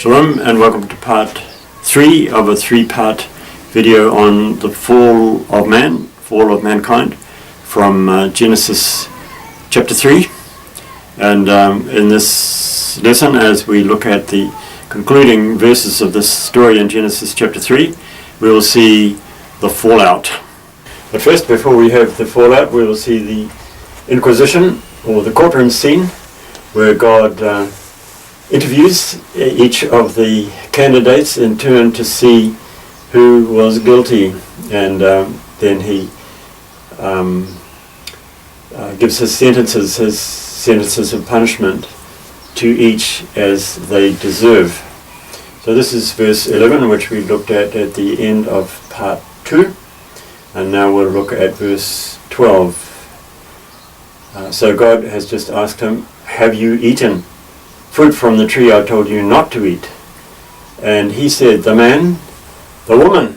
Shalom and welcome to part 3 of a 3-part video on the fall of man, fall of mankind from Genesis chapter 3. And in this lesson, as we look at the concluding verses of this story in Genesis chapter 3, we will see the fallout. But first, before we have the fallout, we will see the Inquisition, or the courtroom scene, where God interviews each of the candidates in turn to see who was guilty, and then he gives his sentences of punishment to each as they deserve. So this is verse 11, which we looked at the end of part 2, and now we'll look at verse 12. So God has just asked him, "Have you eaten fruit from the tree I told you not to eat?" And he said, "The woman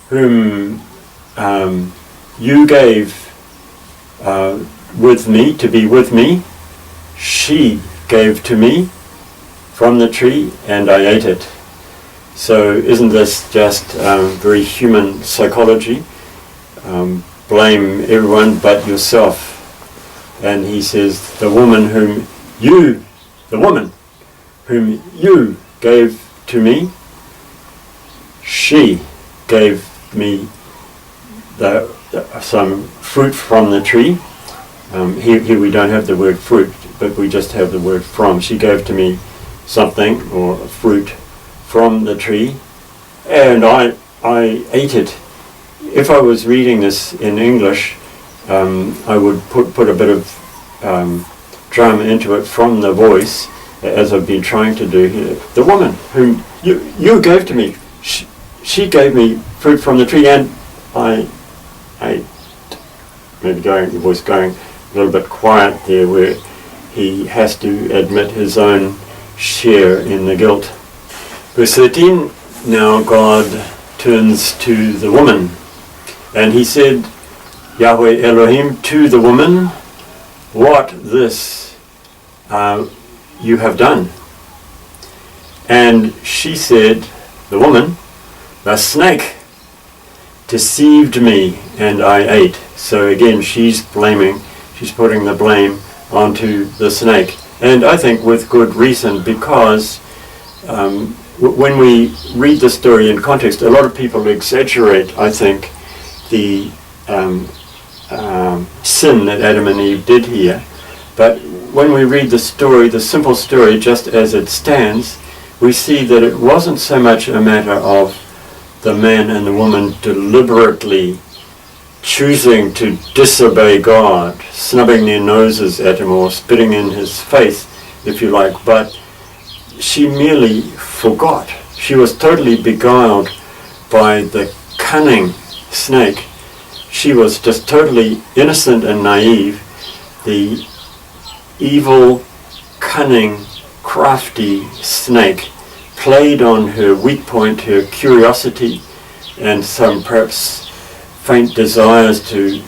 whom you gave with me, to be with me, she gave to me from the tree, and I ate it." So isn't this just very human psychology? Blame everyone but yourself. And he says, the woman whom you gave to me, she gave me some fruit from the tree. Here we don't have the word fruit, but we just have the word from. She gave to me something, or fruit, from the tree, and I ate it. If I was reading this in English, I would put a bit of drum into it from the voice, as I've been trying to do here. The woman whom you gave to me, she gave me fruit from the tree, and I maybe the voice going a little bit quiet there, where he has to admit his own share in the guilt. Verse 13, now God turns to the woman, and he said, Yahweh Elohim, to the woman, what this you have done. And she said, the woman, the snake deceived me and I ate. So again, she's putting the blame onto the snake. And I think with good reason, because when we read the story in context, a lot of people exaggerate, I think, the sin that Adam and Eve did here. But when we read the story, the simple story just as it stands, we see that it wasn't so much a matter of the man and the woman deliberately choosing to disobey God, snubbing their noses at him or spitting in his face, if you like, but she merely forgot. She was totally beguiled by the cunning snake. She was just totally innocent and naive. The evil, cunning, crafty snake played on her weak point, her curiosity, and some perhaps faint desires to,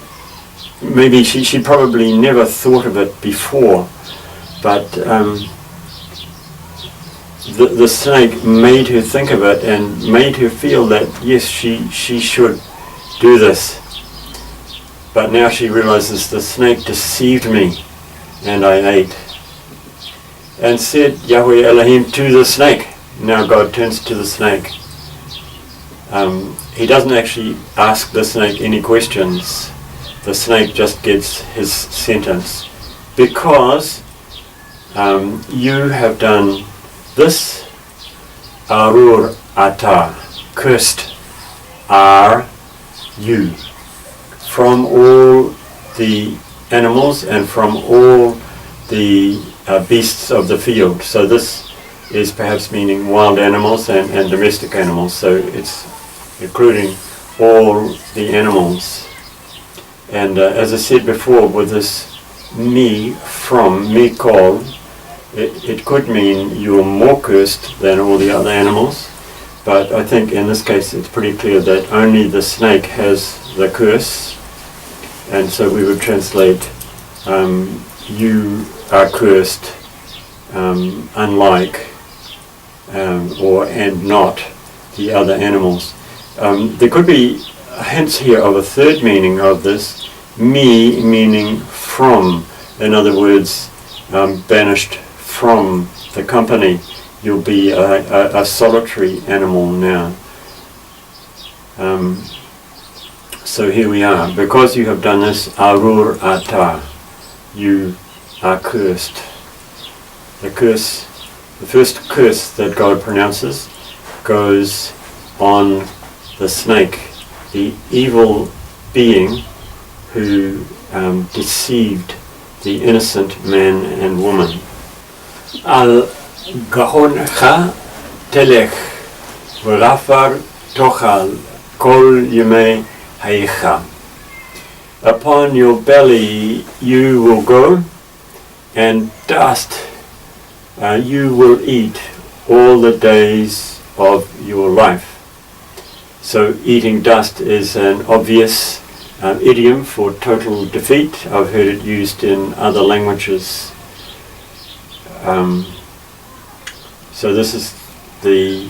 maybe she probably never thought of it before, but the snake made her think of it and made her feel that yes, she should do this. But now she realizes the snake deceived me and I ate. And said Yahweh Elohim to the snake. Now God turns to the snake. He doesn't actually ask the snake any questions. The snake just gets his sentence. Because you have done this, Arur Ata, cursed are you, from all the animals and from all the beasts of the field. So this is perhaps meaning wild animals and domestic animals, so it's including all the animals. And as I said before, with this me, from, me call, it could mean you're more cursed than all the other animals, but I think in this case it's pretty clear that only the snake has the curse, and so we would translate you are cursed, unlike and not the other animals. There could be hints here of a third meaning of this, me meaning from. In other words, banished from the company. You'll be a solitary animal now. So here we are. Because you have done this, arur ata, you are cursed. The first curse that God pronounces goes on the snake, the evil being who deceived the innocent man and woman. Al gahoncha telech v'rafar tochal kol yemei haicha. Upon your belly you will go, and dust you will eat all the days of your life. So eating dust is an obvious idiom for total defeat. I've heard it used in other languages. So this is the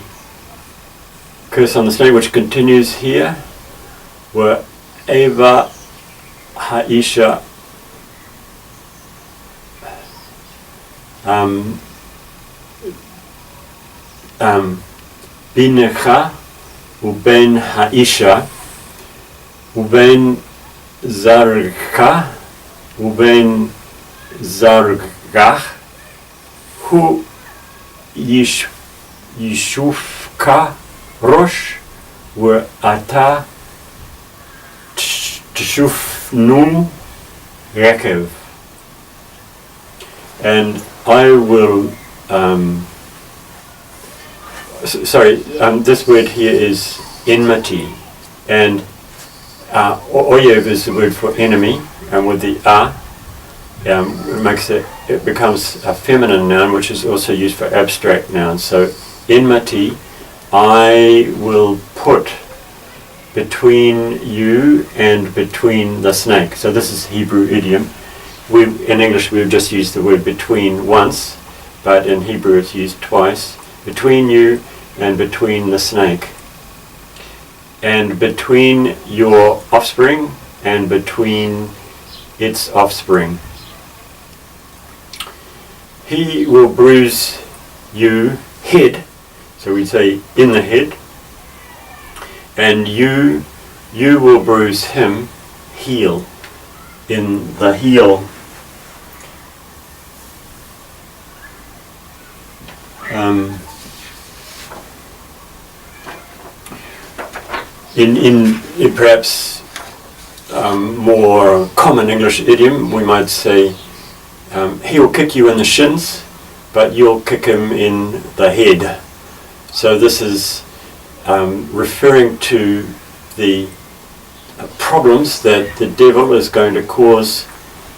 curse on the snake, which continues here. Where Eva Haisha Binecha Uben Haisha Uben Zarka Uben Zargach Hu Yishufka Rosh Were Ata Tshufnu Rekev. And I will this word here is enmity, and oyev is the word for enemy, and with the it becomes a feminine noun, which is also used for abstract nouns. So enmity, I will put between you and between the snake. So this is Hebrew idiom. In English we've just used the word between once, but in Hebrew it's used twice. Between you and between the snake. And between your offspring and between its offspring. He will bruise you head, so we say in the head, and you will bruise him heel, in the heel. In perhaps more common English idiom, we might say, he will kick you in the shins, but you'll kick him in the head. So this is referring to the problems that the devil is going to cause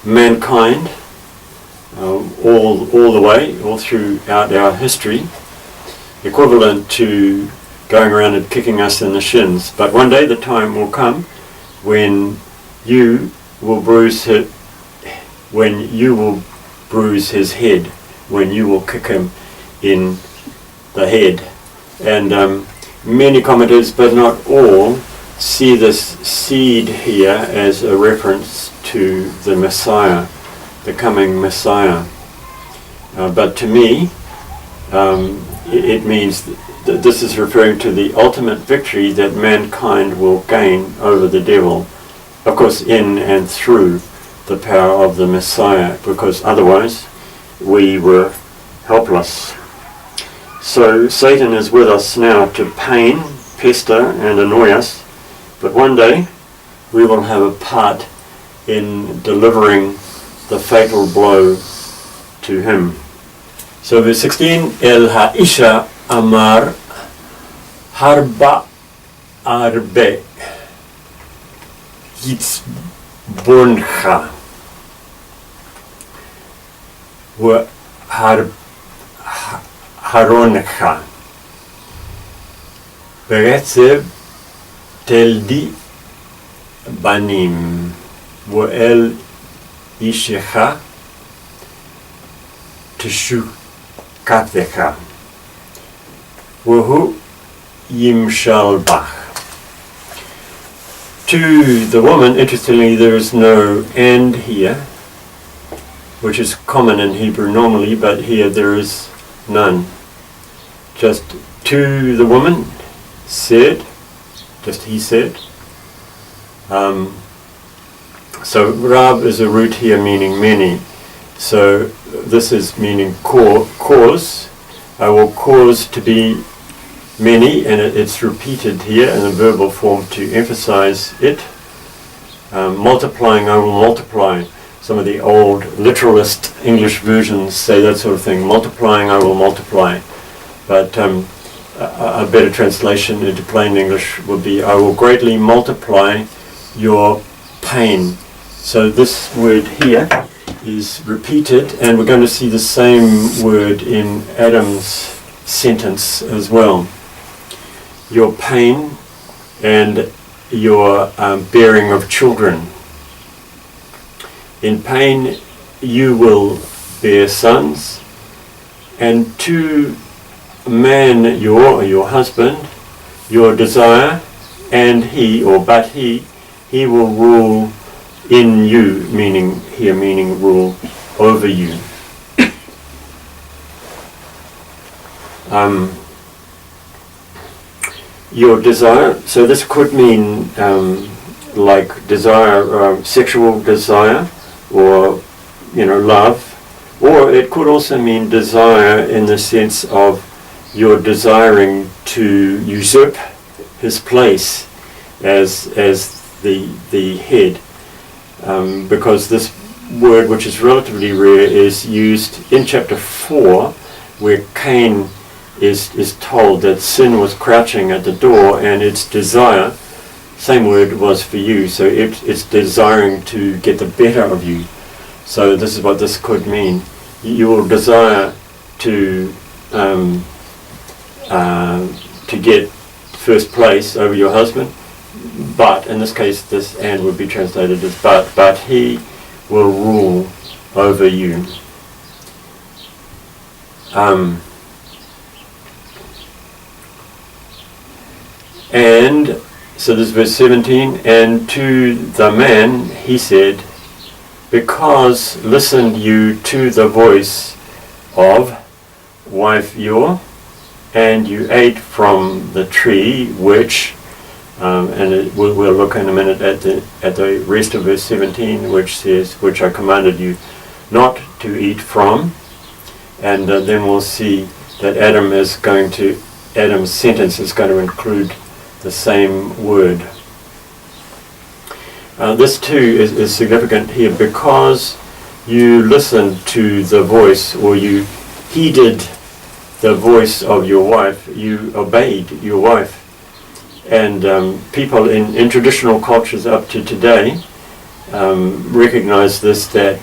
mankind all the way, all throughout our history, equivalent to going around and kicking us in the shins. But one day the time will come when you will bruise his head, when you will kick him in the head. And many commentators, but not all, see this seed here as a reference to the Messiah, the coming Messiah. But to me, it means that this is referring to the ultimate victory that mankind will gain over the devil, of course in and through the power of the Messiah, because otherwise we were helpless. So Satan is with us now to pain, pester and annoy us, but one day we will have a part in delivering the fatal blow to him. So verse 16, El Haisha Amar Harba Arbe Yitzboncha Wa Haroncha Beretzev Teldi Banim Wa El Ishecha Tishukatecha. Wuhu Yimshal Bach. To the woman, interestingly, there is no and here, which is common in Hebrew normally, but here there is none. Just to the woman said, just he said. So Rab is a root here meaning many. So this is meaning cause. I will cause to be many, and it's repeated here in the verbal form to emphasize it. Multiplying, I will multiply. Some of the old literalist English versions say that sort of thing. Multiplying, I will multiply. But a better translation into plain English would be, I will greatly multiply your pain. So this word here is repeated, and we're going to see the same word in Adam's sentence as well. Your pain and your bearing of children. In pain you will bear sons, and to man your husband, your desire, and he, or but he will rule in you, meaning here meaning rule over you. Your desire, so this could mean like desire, sexual desire, or love, or it could also mean desire in the sense of you're desiring to usurp his place as the head, because this word, which is relatively rare, is used in chapter 4, where Cain is told that sin was crouching at the door, and its desire, same word, was for you. So it's desiring to get the better of you. So this is what this could mean. You will desire to get first place over your husband, but in this case this and would be translated as but he will rule over you. And so this is verse 17, and to the man he said, because listened you to the voice of wife your, and you ate from the tree which, we'll look in a minute at the rest of verse 17, which says, which I commanded you not to eat from, and then we'll see that Adam's sentence is going to include the same word. This too is significant here, because you listened to the voice, or you heeded the voice of your wife, you obeyed your wife. And people in traditional cultures up to today recognize this, that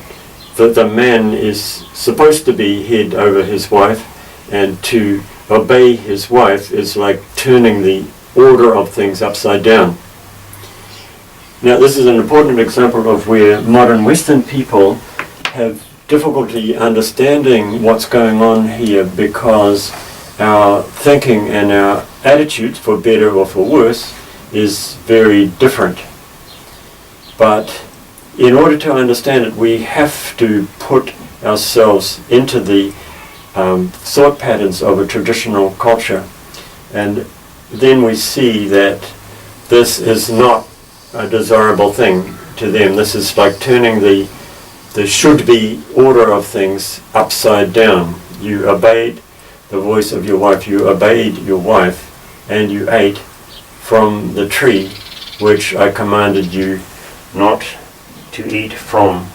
the man is supposed to be head over his wife, and to obey his wife is like turning the order of things upside down. Now this is an important example of where modern Western people have difficulty understanding what's going on here, because our thinking and our attitudes, for better or for worse, is very different. But in order to understand it, we have to put ourselves into the thought patterns of a traditional culture, and then we see that this is not a desirable thing to them. This is like turning the should-be order of things upside down. You obeyed the voice of your wife, you obeyed your wife, and you ate from the tree which I commanded you not to eat from.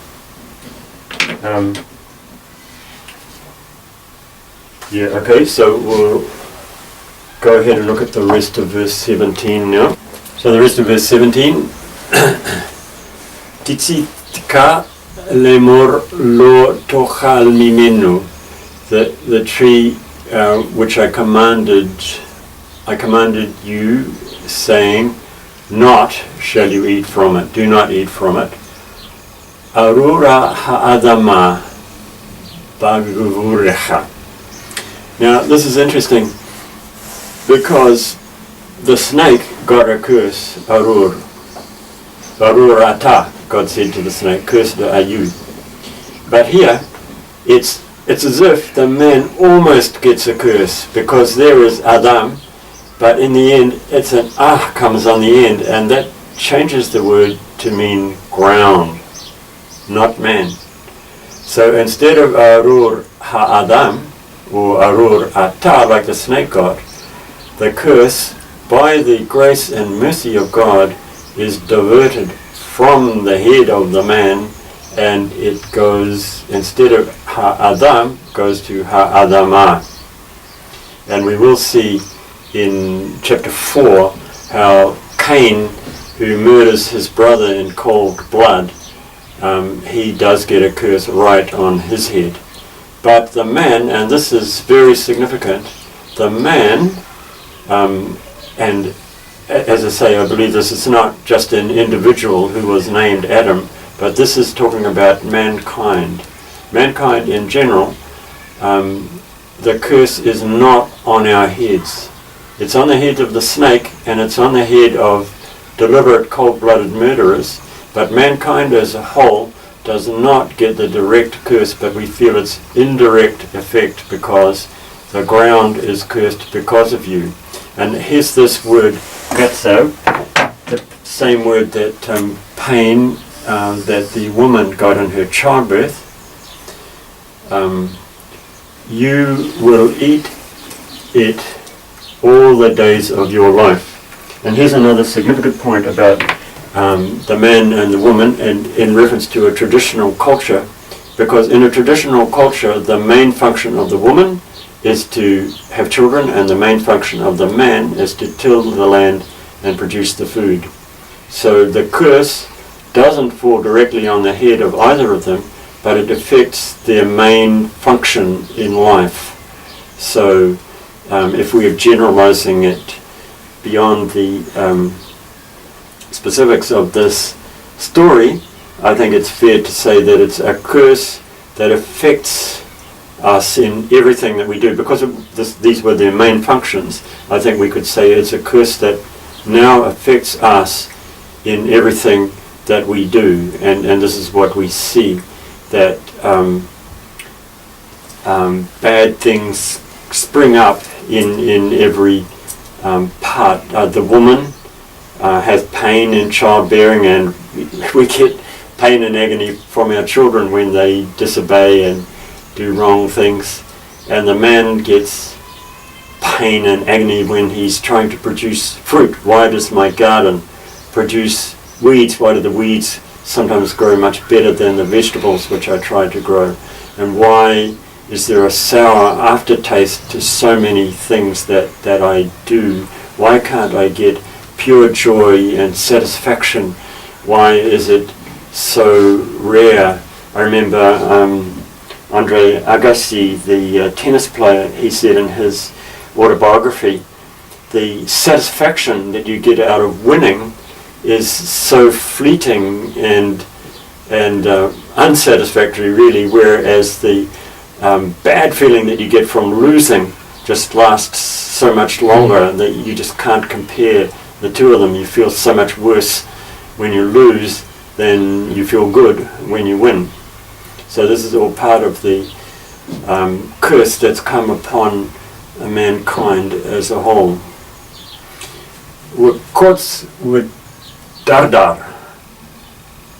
Okay, so we'll go ahead and look at the rest of verse 17 now. So the rest of verse 17. Tzitka lemor lo tochal mimenu. The tree which I commanded you, saying, not shall you eat from it, do not eat from it. Arura ha'adama bagvurecha. Now this is interesting. because the snake got a curse, arur. Arur ata, God said to the snake, cursed are you. But here, it's as if the man almost gets a curse, because there is Adam, but in the end, it's an comes on the end, and that changes the word to mean ground, not man. So instead of arur ha-adam, or arur ata, like the snake got, the curse, by the grace and mercy of God, is diverted from the head of the man, and it goes, instead of ha-adam, goes to ha-adamah. And we will see in chapter 4 how Cain, who murders his brother in cold blood, he does get a curse right on his head. But the man, and this is very significant, the man, and as I say, I believe this is not just an individual who was named Adam, but this is talking about mankind. Mankind in general, the curse is not on our heads. It's on the head of the snake, and it's on the head of deliberate cold-blooded murderers, but mankind as a whole does not get the direct curse, but we feel its indirect effect because the ground is cursed because of you. And here's this word, gatso, the same word that pain that the woman got in her childbirth. You will eat it all the days of your life. And here's another significant point about the man and the woman, and in reference to a traditional culture, because in a traditional culture the main function of the woman is to have children, and the main function of the man is to till the land and produce the food. So the curse doesn't fall directly on the head of either of them, but it affects their main function in life. So if we are generalizing it beyond the specifics of this story, I think it's fair to say that it's a curse that affects us in everything that we do. Because of this, these were their main functions, I think we could say it's a curse that now affects us in everything that we do. And this is what we see, that bad things spring up in every part. The woman has pain in childbearing, and we get pain and agony from our children when they disobey and do wrong things. And the man gets pain and agony when he's trying to produce fruit. Why does my garden produce weeds? Why do the weeds sometimes grow much better than the vegetables which I try to grow? And why is there a sour aftertaste to so many things that I do? Why can't I get pure joy and satisfaction? Why is it so rare? I remember Andre Agassi, the tennis player, he said in his autobiography, the satisfaction that you get out of winning is so fleeting and unsatisfactory, really, whereas the bad feeling that you get from losing just lasts so much longer that you just can't compare the two of them. You feel so much worse when you lose than you feel good when you win. So this is all part of the curse that's come upon mankind as a whole. Kots with dardar,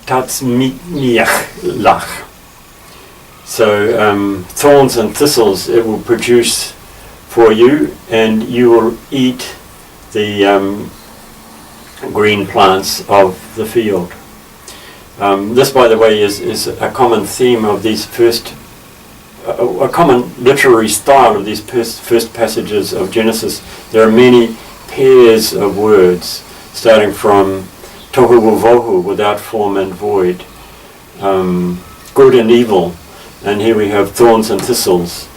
tatsmiach. So thorns and thistles it will produce for you, and you will eat the green plants of the field. This, by the way, is a common theme of these a common literary style of these first passages of Genesis. There are many pairs of words, starting from tohu vohu, without form and void, good and evil, and here we have thorns and thistles.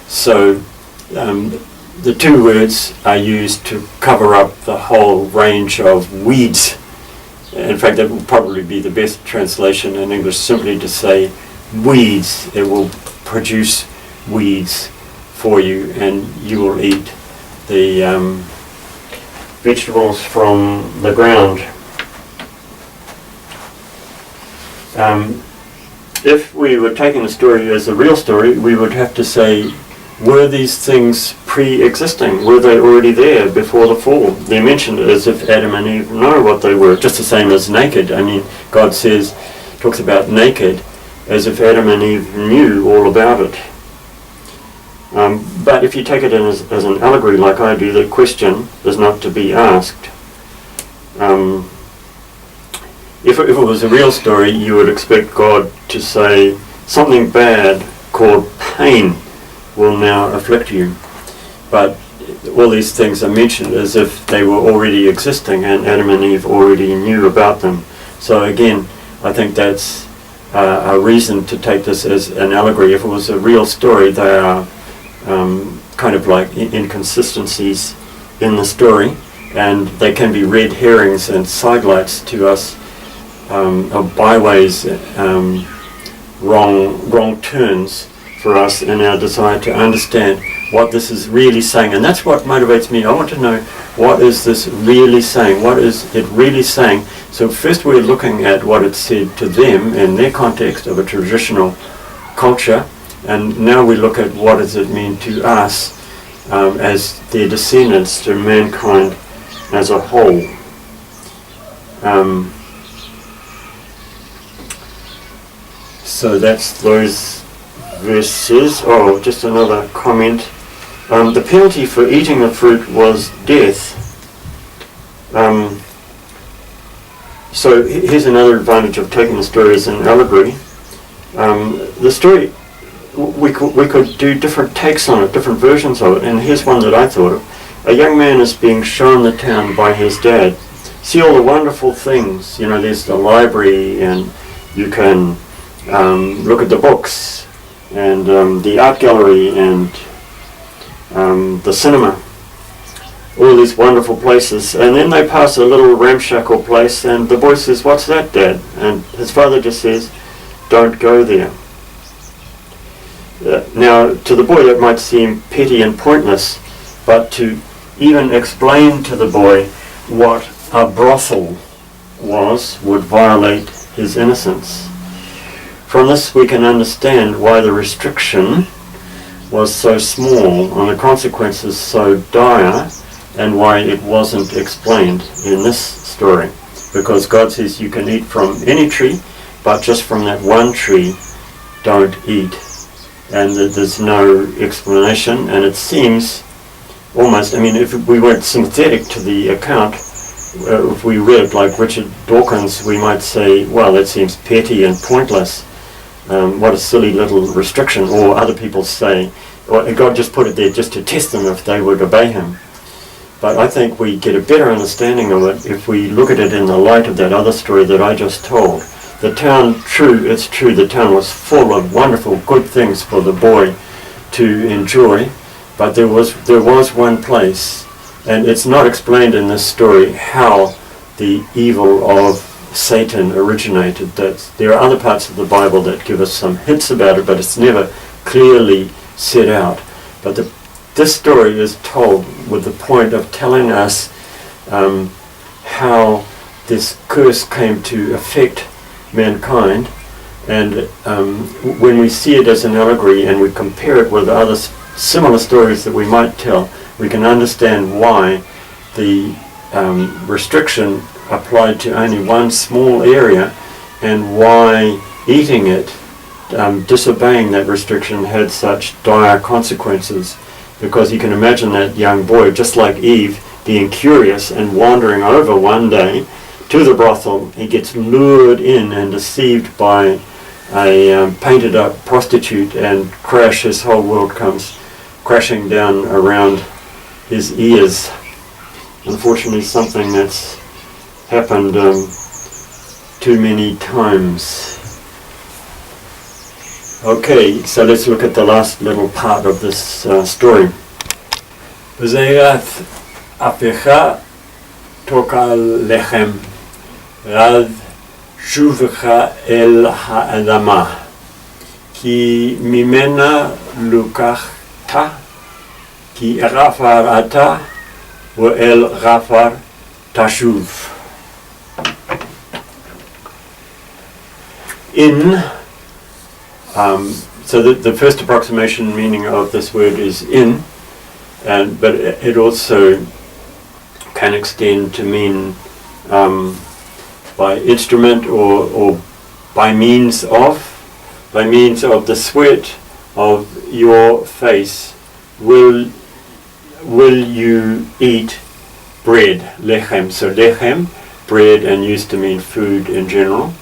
So the two words are used to cover up the whole range of weeds. In fact, that would probably be the best translation in English, simply to say weeds. It will produce weeds for you, and you will eat the vegetables from the ground. If we were taking the story as a real story, we would have to say, were these things pre-existing? Were they already there before the fall? They're mentioned as if Adam and Eve know what they were, just the same as naked. I mean, God talks about naked as if Adam and Eve knew all about it. But if you take it in as an allegory like I do, the question is not to be asked. If it was a real story, you would expect God to say something bad called pain will now afflict you. But all these things are mentioned as if they were already existing and Adam and Eve already knew about them. So again, I think that's a reason to take this as an allegory. If it was a real story, there are kind of like inconsistencies in the story, and they can be red herrings and sidelights to us, or byways, wrong turns for us in our desire to understand what this is really saying. And that's what motivates me. I want to know, what is this really saying? What is it really saying? So first we're looking at what it said to them in their context of a traditional culture, and now we look at what does it mean to us as their descendants, to mankind as a whole. So that's those verses. Oh, just another comment. The penalty for eating the fruit was death. So here's another advantage of taking the story as an allegory. The story, we could do different takes on it, different versions of it, and here's one that I thought of. A young man is being shown the town by his dad. See all the wonderful things. You know, there's the library, and you can look at the books, and the art gallery, and the cinema. All these wonderful places, and then they pass a little ramshackle place, and the boy says, "What's that, Dad?" And his father just says, "Don't go there." Now, to the boy that might seem petty and pointless, but to even explain to the boy what a brothel was would violate his innocence. From this we can understand why the restriction was so small and the consequences so dire, and why it wasn't explained in this story. Because God says you can eat from any tree, but just from that one tree, don't eat. And there's no explanation, and it seems almost, I mean, if we weren't sympathetic to the account, if we read like Richard Dawkins, we might say, well, that seems petty and pointless. What a silly little restriction. Or other people say, well, God just put it there just to test them if they would obey him. But I think we get a better understanding of it if we look at it in the light of that other story that I just told. The town, it's true, the town was full of wonderful, good things for the boy to enjoy, but there was one place, and it's not explained in this story how the evil of Satan originated. That there are other parts of the Bible that give us some hints about it, but it's never clearly set out. But this story is told with the point of telling us how this curse came to affect mankind, and when we see it as an allegory and we compare it with other similar stories that we might tell, we can understand why the restriction applied to only one small area, and why eating it, disobeying that restriction, had such dire consequences. Because you can imagine that young boy, just like Eve, being curious and wandering over one day to the brothel. He gets lured in and deceived by a painted up prostitute, and his whole world comes crashing down around his ears. Unfortunately, something that's happened too many times. Okay, so let's look at the last little part of this story. V'zeirath apecha tokal lechem rad shuvecha el ha'adama ki mimena lukachta Ki ghafar ata wa el ghafar tashuv. In, so the first approximation meaning of this word is in, but it also can extend to mean by instrument or by means of the sweat of your face will you eat bread, lechem. So lechem, bread, and used to mean food in general.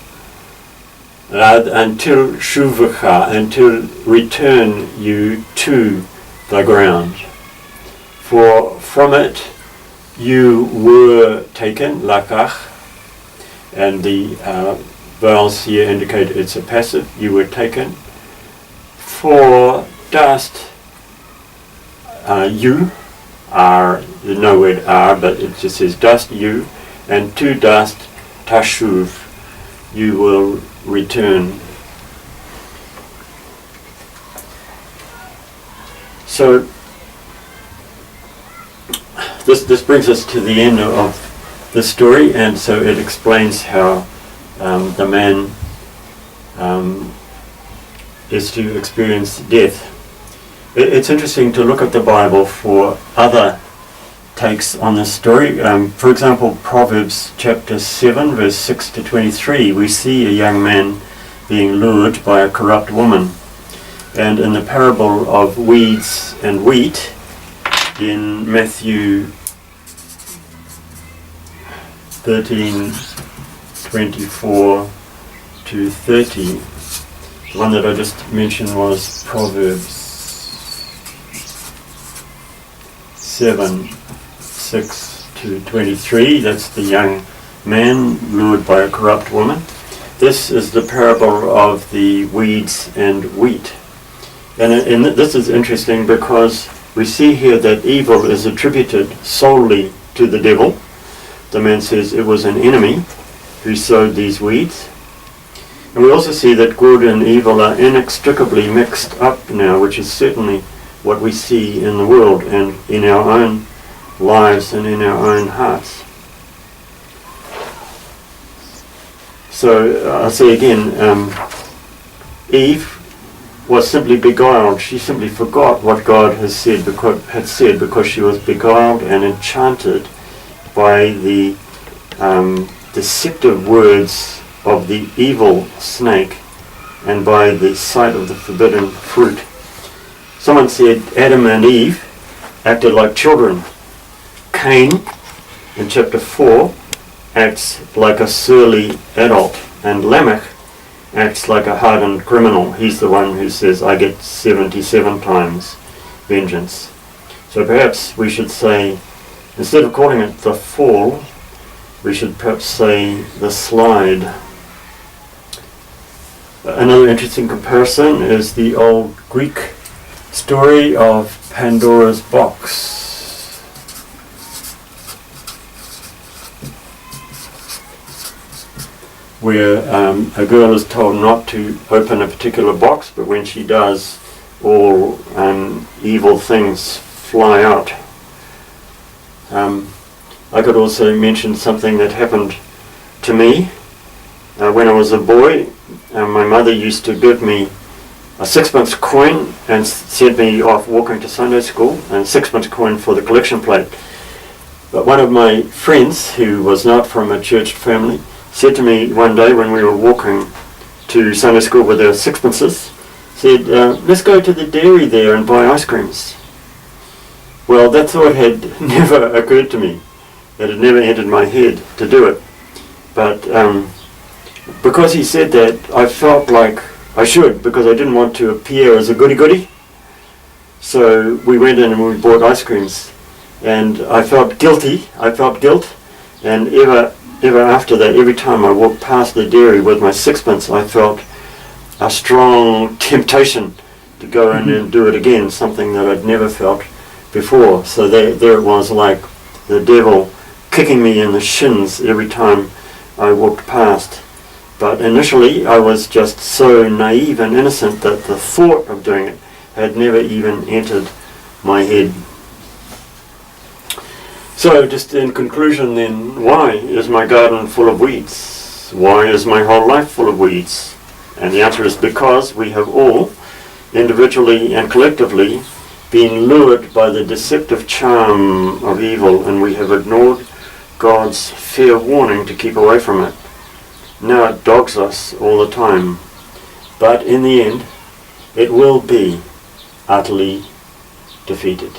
Until shuvacha, until return you to the ground. For from it you were taken, lakach, and the vowels here indicate it's a passive, you were taken. For dust, you are, there's no word are, but it just says dust, you, and to dust, tashuv, you will return. So this brings us to the end of the story, and so it explains how the man is to experience death. It's interesting to look at the Bible for other takes on this story. For example, Proverbs chapter 7 verse 6 to 23, we see a young man being lured by a corrupt woman. And in the parable of weeds and wheat in Matthew 13:24 to 30, the one that I just mentioned was Proverbs 7:6 to 23. That's the young man lured by a corrupt woman. This is the parable of the weeds and wheat. And this is interesting because we see here that evil is attributed solely to the devil. The man says it was an enemy who sowed these weeds. And we also see that good and evil are inextricably mixed up now, which is certainly what we see in the world and in our own lives and in our own hearts. So I'll say again, Eve was simply beguiled. She simply forgot what God had said because she was beguiled and enchanted by the deceptive words of the evil snake and by the sight of the forbidden fruit. Someone said Adam and Eve acted like children. Cain, in chapter 4, acts like a surly adult, and Lamech acts like a hardened criminal. He's the one who says, I get 77 times vengeance. So perhaps we should say, instead of calling it the fall, we should perhaps say the slide. Another interesting comparison is the old Greek story of Pandora's box, where a girl is told not to open a particular box, but when she does, all evil things fly out. I could also mention something that happened to me when I was a boy. My mother used to give me a sixpence coin and sent me off walking to Sunday school, and sixpence coin for the collection plate. But one of my friends, who was not from a church family, said to me one day when we were walking to Sunday school with our sixpences, said, let's go to the dairy there and buy ice creams. Well, that thought had never occurred to me. It had never entered my head to do it. But because he said that, I felt like I should, because I didn't want to appear as a goody-goody. So we went in and we bought ice creams. And I felt guilty. I felt guilt. And ever after that, every time I walked past the dairy with my sixpence, I felt a strong temptation to go in and do it again, something that I'd never felt before. So there it was, like the devil kicking me in the shins every time I walked past. But initially I was just so naive and innocent that the thought of doing it had never even entered my head. So just in conclusion then, why is my garden full of weeds? Why is my whole life full of weeds? And the answer is because we have all, individually and collectively, been lured by the deceptive charm of evil, and we have ignored God's fair warning to keep away from it. Now it dogs us all the time, but in the end it will be utterly defeated.